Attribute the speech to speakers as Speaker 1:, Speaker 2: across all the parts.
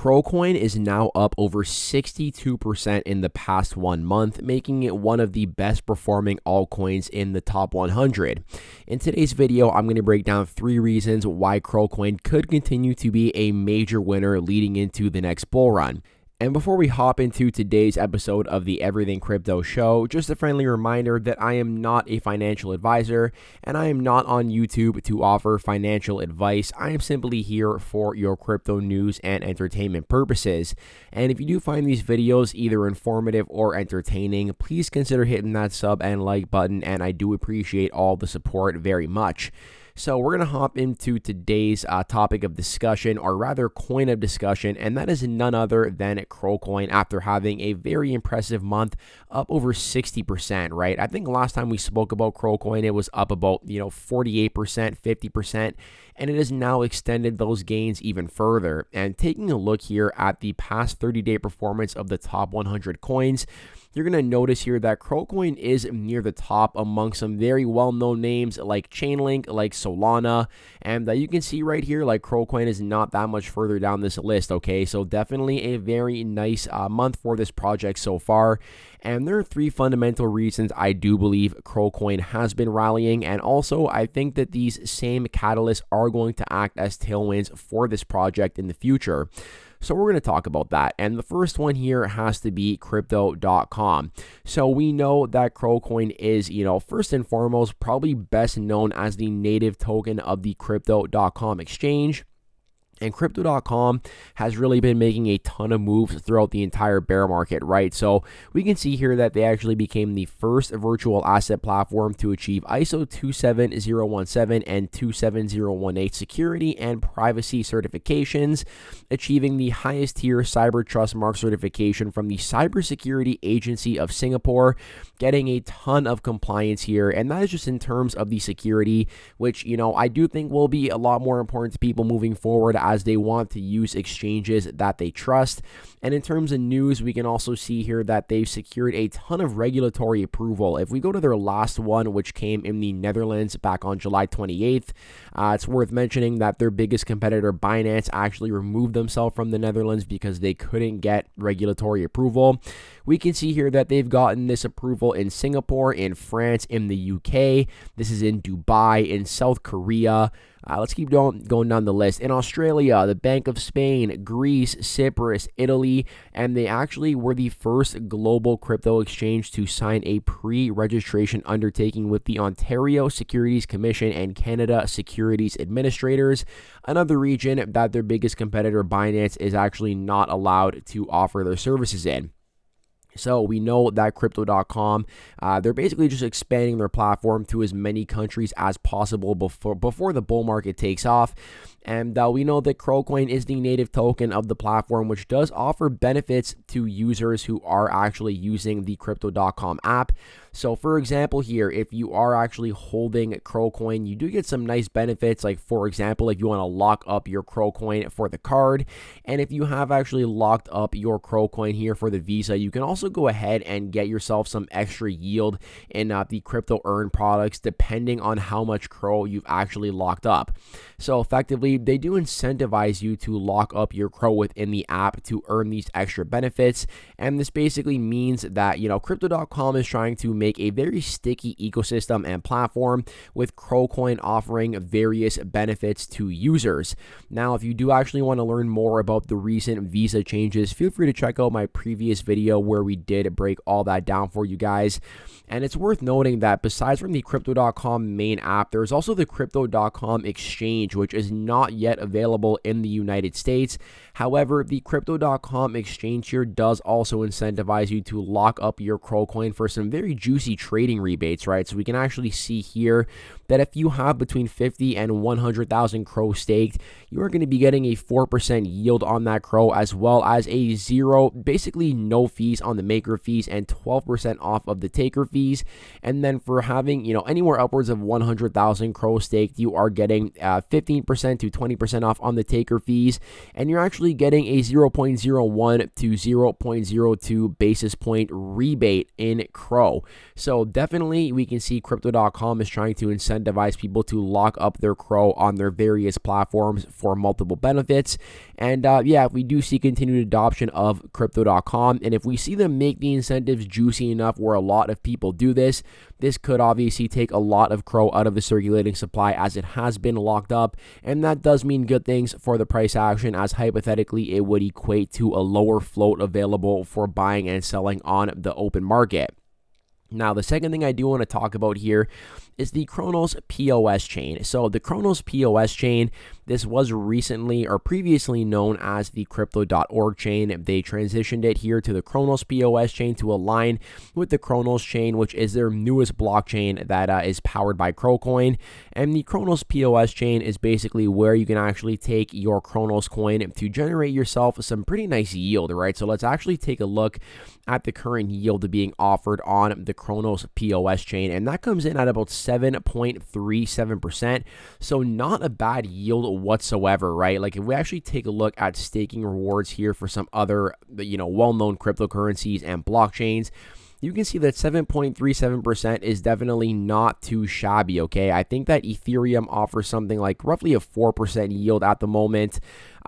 Speaker 1: Crowcoin is now up over 62% in the past 1 month, making it one of the best performing altcoins in the top 100. In today's video, I'm going to break down 3 reasons why Crowcoin could continue to be a major winner leading into the next bull run. And before we hop into today's episode of the Everything Crypto Show, just a friendly reminder that I am not a financial advisor and I am not on YouTube to offer financial advice. I am simply here for your crypto news and entertainment purposes. And if you do find these videos either informative or entertaining, please consider hitting that sub and like button, and I do appreciate all the support very much. So we're going to hop into today's topic of discussion, or rather coin of discussion, and that is none other than Crowcoin after having a very impressive month, up over 60%, right? I think last time we spoke about Crowcoin, it was up about, 48%, 50%, and it has now extended those gains even further. And taking a look here at the past 30-day performance of the top 100 coins, you're going to notice here that Crowcoin is near the top among some very well-known names like Chainlink, like Solana, and you can see right here, like Crowcoin is not that much further down this list, okay? So definitely a very nice month for this project so far. And there are 3 fundamental reasons I do believe Crowcoin has been rallying, and also I think that these same catalysts are going to act as tailwinds for this project in the future. So we're going to talk about that. And the first one here has to be Crypto.com. So we know that Crowcoin is, first and foremost, probably best known as the native token of the Crypto.com exchange. And Crypto.com has really been making a ton of moves throughout the entire bear market, right? So we can see here that they actually became the first virtual asset platform to achieve ISO 27017 and 27018 security and privacy certifications, achieving the highest tier Cyber Trust Mark certification from the Cybersecurity Agency of Singapore, getting a ton of compliance here. And that is just in terms of the security, which, I do think will be a lot more important to people moving forward as they want to use exchanges that they trust. And in terms of news, we can also see here that they've secured a ton of regulatory approval. If we go to their last one, which came in the Netherlands back on July 28th, it's worth mentioning that their biggest competitor, Binance, actually removed themselves from the Netherlands because they couldn't get regulatory approval. We can see here that they've gotten this approval in Singapore, in France, in the UK. This is in Dubai, in South Korea. Let's keep going down the list. In Australia, the Bank of Spain, Greece, Cyprus, Italy, and they actually were the first global crypto exchange to sign a pre-registration undertaking with the Ontario Securities Commission and Canada Securities Administrators, another region that their biggest competitor, Binance, is actually not allowed to offer their services in. So we know that Crypto.com, they're basically just expanding their platform to as many countries as possible before the bull market takes off. And we know that Crowcoin is the native token of the platform, which does offer benefits to users who are actually using the Crypto.com app. So for example here, if you are actually holding Crowcoin, you do get some nice benefits. Like for example, if you want to lock up your Crowcoin for the card, and if you have actually locked up your Crowcoin here for the Visa, you can also go ahead and get yourself some extra yield in the crypto earn products, depending on how much Crow you've actually locked up. So effectively, they do incentivize you to lock up your Crow within the app to earn these extra benefits. And this basically means that, Crypto.com is trying to make a very sticky ecosystem and platform, with Crowcoin offering various benefits to users. Now, if you do actually want to learn more about the recent Visa changes, feel free to check out my previous video where we did break all that down for you guys. And it's worth noting that besides from the Crypto.com main app, there's also the Crypto.com exchange, which is not yet available in the United States. However, the Crypto.com exchange here does also incentivize you to lock up your Crowcoin for some very juicy trading rebates, right? So we can actually see here that if you have between 50 and 100,000 Crow staked, you are going to be getting a 4% yield on that Crow, as well as a basically no fees on the maker fees and 12% off of the taker fees. And then for having, anywhere upwards of 100,000 Crow staked, you are getting 15% to 20% off on the taker fees, and you're actually getting a 0.01 to 0.02 basis point rebate in Crow. So definitely we can see Crypto.com is trying to incentivize incentivize people to lock up their CRO on their various platforms for multiple benefits. And yeah, if we do see continued adoption of Crypto.com, and if we see them make the incentives juicy enough where a lot of people do this, this could obviously take a lot of CRO out of the circulating supply as it has been locked up, and that does mean good things for the price action, as hypothetically it would equate to a lower float available for buying and selling on the open market. Now, the second thing I do want to talk about here is the Cronos POS chain. So the Cronos POS chain, this was recently or previously known as the Crypto.org chain. They transitioned it here to the Cronos POS chain to align with the Cronos chain, which is their newest blockchain that is powered by Crocoin. And the Cronos POS chain is basically where you can actually take your Cronos coin to generate yourself some pretty nice yield, right? So let's actually take a look at the current yield being offered on the Cronos POS chain, and that comes in at about 7.37%. So not a bad yield whatsoever, right? Like if we actually take a look at staking rewards here for some other, well-known cryptocurrencies and blockchains, you can see that 7.37% is definitely not too shabby, okay? I think that Ethereum offers something like roughly a 4% yield at the moment.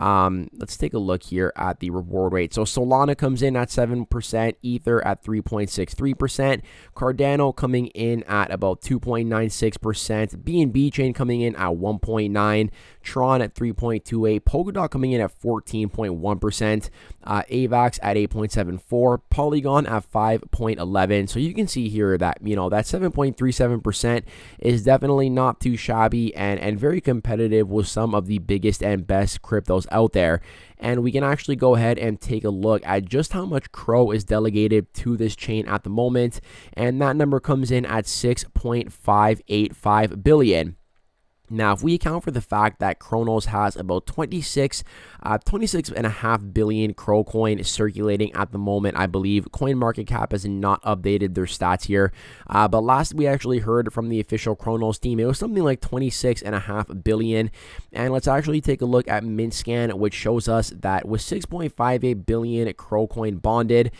Speaker 1: Let's take a look here at the reward rate. So Solana comes in at 7%, Ether at 3.63%, Cardano coming in at about 2.96%, BNB chain coming in at 1.9%, Tron at 3.28%, Polkadot coming in at 14.1%, AVAX at 8.74%, Polygon at 5.11%. So you can see here that, that 7.37% is definitely not too shabby and very competitive with some of the biggest and best cryptos out there. And we can actually go ahead and take a look at just how much CRO is delegated to this chain at the moment, and that number comes in at 6.585 billion. Now, if we account for the fact that Cronos has about 26.5 billion CRO coin circulating at the moment, I believe CoinMarketCap has not updated their stats here. But last we actually heard from the official Cronos team, it was something like 26.5 billion. And let's actually take a look at MintScan, which shows us that with 6.58 billion CRO coin bonded,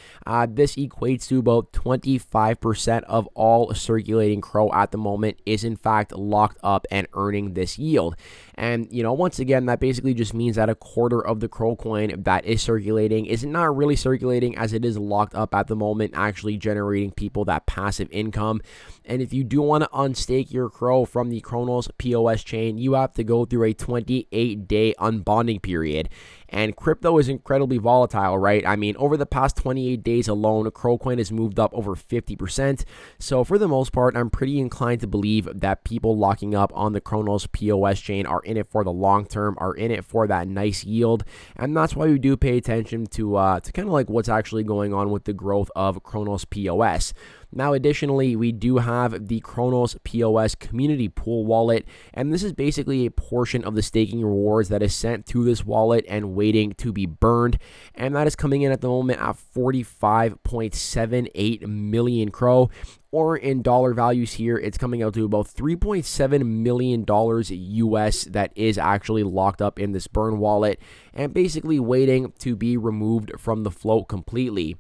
Speaker 1: this equates to about 25% of all circulating CRO at the moment is in fact locked up and earning this yield. And once again, that basically just means that a quarter of the CRO coin that is circulating is not really circulating, as it is locked up at the moment, actually generating people that passive income. And if you do want to unstake your CRO from the Cronos POS chain, you have to go through a 28-day unbonding period. And crypto is incredibly volatile, right? I mean, over the past 28 days alone, CRO coin has moved up over 50%. So for the most part, I'm pretty inclined to believe that people locking up on the Cronos POS chain are in it for the long term, are in it for that nice yield. And that's why we do pay attention to kind of like what's actually going on with the growth of Cronos POS. Now, additionally, we do have the Cronos POS community pool wallet, and this is basically a portion of the staking rewards that is sent to this wallet and waiting to be burned, and that is coming in at the moment at 45.78 million CRO, or in dollar values here, it's coming out to about $3.7 million US that is actually locked up in this burn wallet and basically waiting to be removed from the float completely.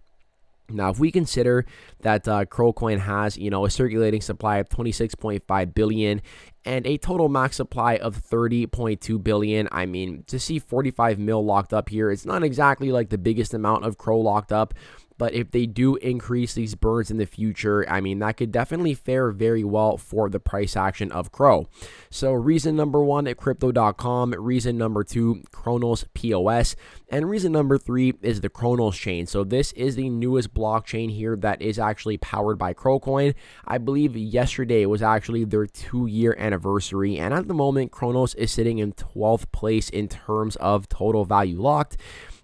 Speaker 1: Now, if we consider that Crocoin has, a circulating supply of 26.5 billion and a total max supply of 30.2 billion, I mean, to see 45 mil locked up here, it's not exactly like the biggest amount of CRO locked up. But if they do increase these burns in the future, I mean, that could definitely fare very well for the price action of CRO. So reason number one at Crypto.com, reason number two, Cronos POS, and reason number three is the Cronos chain. So this is the newest blockchain here that is actually powered by Crocoin. I believe yesterday was actually their 2-year anniversary, and at the moment, Cronos is sitting in 12th place in terms of total value locked.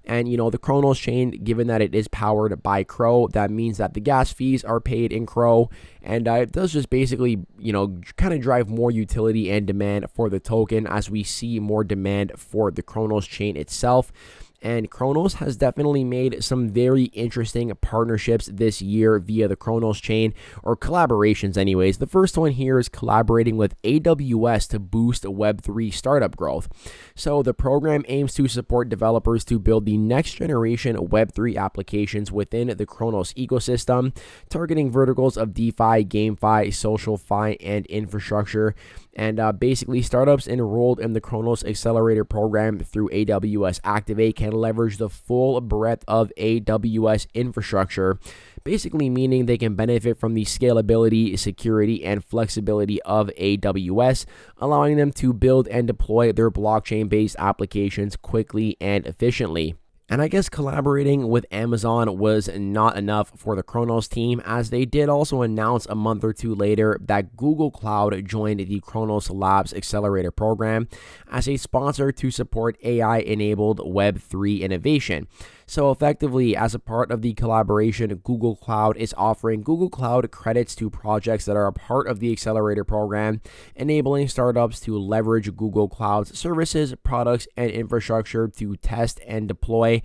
Speaker 1: And, the Cronos chain, given that it is powered by CRO, that means that the gas fees are paid in CRO. And it does just basically, kind of drive more utility and demand for the token as we see more demand for the Cronos chain itself. And Chronos has definitely made some very interesting partnerships this year via the Chronos chain, or collaborations anyways. The first one here is collaborating with AWS to boost Web3 startup growth. So the program aims to support developers to build the next generation Web3 applications within the Chronos ecosystem, targeting verticals of DeFi, GameFi, SocialFi, and infrastructure. And basically, startups enrolled in the Chronos Accelerator program through AWS Activate can leverage the full breadth of AWS infrastructure, basically meaning they can benefit from the scalability, security, and flexibility of AWS, allowing them to build and deploy their blockchain-based applications quickly and efficiently. And I guess collaborating with Amazon was not enough for the Chronos team, as they did also announce a month or two later that Google Cloud joined the Chronos Labs Accelerator program as a sponsor to support AI-enabled Web3 innovation. So effectively, as a part of the collaboration, Google Cloud is offering Google Cloud credits to projects that are a part of the Accelerator program, enabling startups to leverage Google Cloud's services, products, and infrastructure to test and deploy,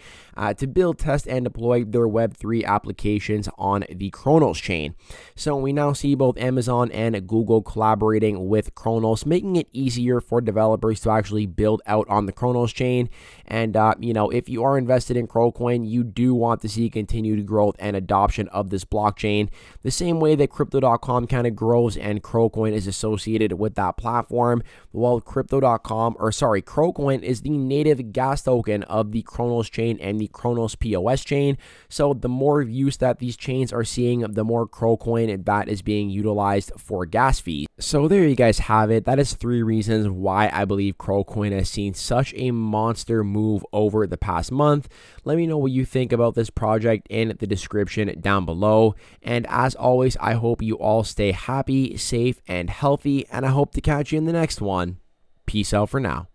Speaker 1: to build, test, and deploy their Web3 applications on the Chronos chain. So we now see both Amazon and Google collaborating with Chronos, making it easier for developers to actually build out on the Chronos chain. And, if you are invested in Chronos, you do want to see continued growth and adoption of this blockchain, the same way that Crypto.com kind of grows and Crocoin is associated with that platform. While Crocoin is the native gas token of the Chronos chain and the Chronos POS chain. So the more use that these chains are seeing, the more Crocoin that is being utilized for gas fees. So there you guys have it. That is 3 reasons why I believe Crocoin has seen such a monster move over the past month. Let me know what you think about this project in the description down below. And as always, I hope you all stay happy, safe, and healthy, and I hope to catch you in the next one. Peace out for now.